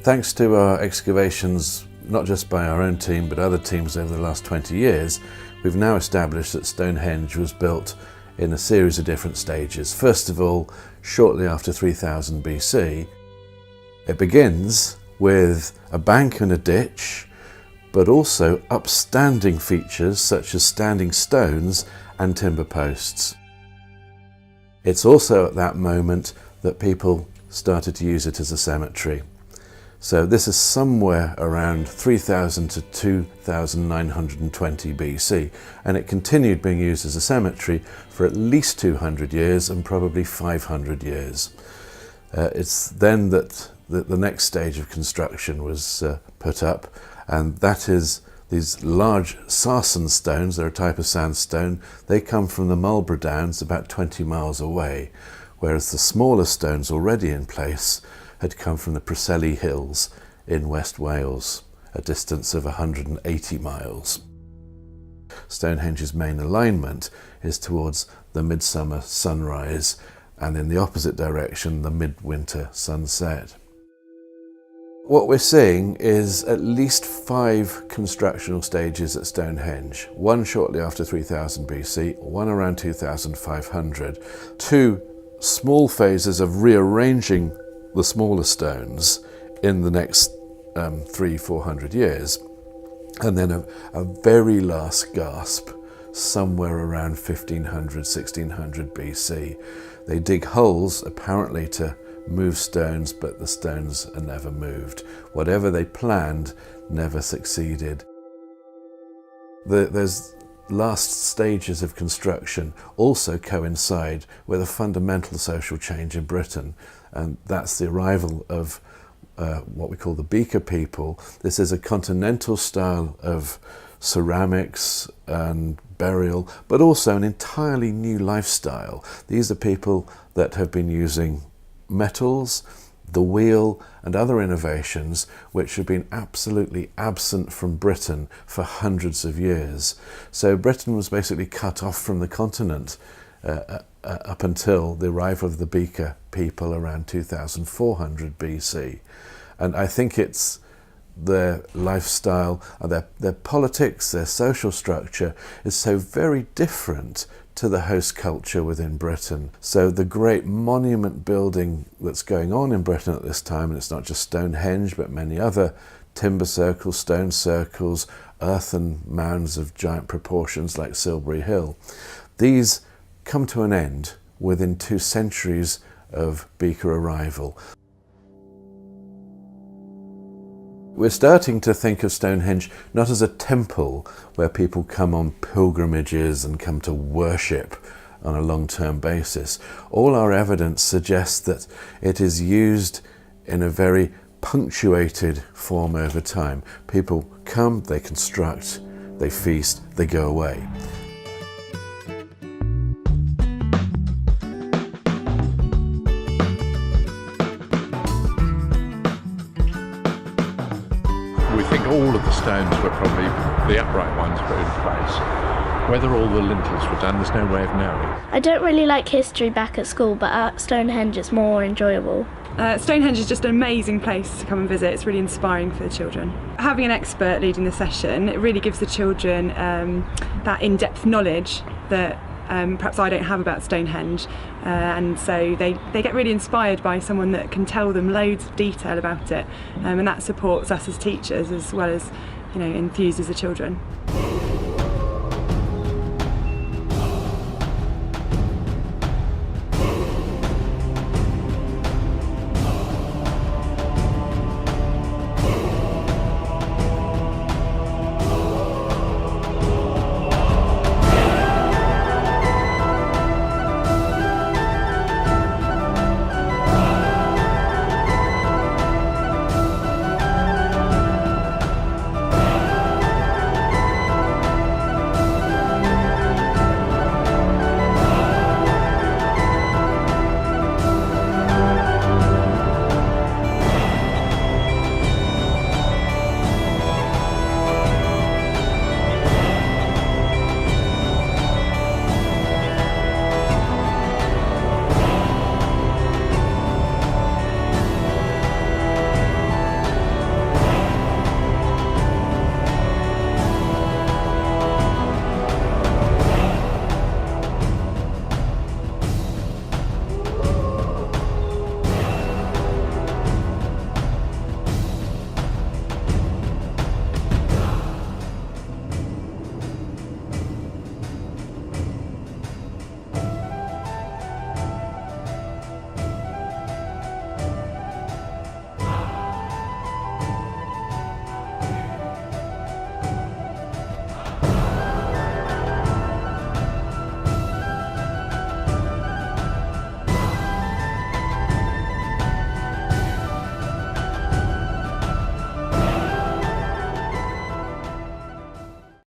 Thanks to our excavations, not just by our own team but other teams over the last 20 years, we've now established that Stonehenge was built in a series of different stages. First of all, shortly after 3000 BC, it begins with a bank and a ditch, but also upstanding features such as standing stones and timber posts. It's also at that moment that people started to use it as a cemetery. So this is somewhere around 3000 to 2920 BC, and it continued being used as a cemetery for at least 200 years and probably 500 years. It's then that the next stage of construction was put up, and that is these large sarsen stones. They're a type of sandstone. They come from the Marlborough Downs about 20 miles away, whereas the smaller stones already in place had come from the Preseli Hills in West Wales, a distance of 180 miles. Stonehenge's main alignment is towards the midsummer sunrise, and in the opposite direction, the midwinter sunset. What we're seeing is at least 5 constructional stages at Stonehenge, one shortly after 3000 BC, one around 2500, 2 small phases of rearranging the smaller stones in the next 300-400 years, and then a very last gasp somewhere around 1500-1600 BC. They dig holes apparently to move stones, but the stones are never moved. Whatever they planned never succeeded. Those last stages of construction also coincide with a fundamental social change in Britain, and that's the arrival of what we call the Beaker people. This is a continental style of ceramics and burial, but also an entirely new lifestyle. These are people that have been using metals, the wheel and other innovations which have been absolutely absent from Britain for hundreds of years. So Britain was basically cut off from the continent up until the arrival of the Beaker people around 2400 BC. And I think it's their lifestyle, their politics, their social structure is so very different to the host culture within Britain. So the great monument building that's going on in Britain at this time, and it's not just Stonehenge but many other timber circles, stone circles, earthen mounds of giant proportions like Silbury Hill, these come to an end within 2 centuries of Beaker arrival. We're starting to think of Stonehenge not as a temple where people come on pilgrimages and come to worship on a long-term basis. All our evidence suggests that it is used in a very punctuated form over time. People come, they construct, they feast, they go away. We think all of the stones were probably the upright ones put in place. Whether all the lintels were done, there's no way of knowing. I don't really like history back at school, but at Stonehenge it's more enjoyable. Stonehenge is just an amazing place to come and visit. It's really inspiring for the children. Having an expert leading the session, it really gives the children that in-depth knowledge that perhaps I don't have about Stonehenge, and so they get really inspired by someone that can tell them loads of detail about it, and that supports us as teachers as well as, you know, enthuses the children.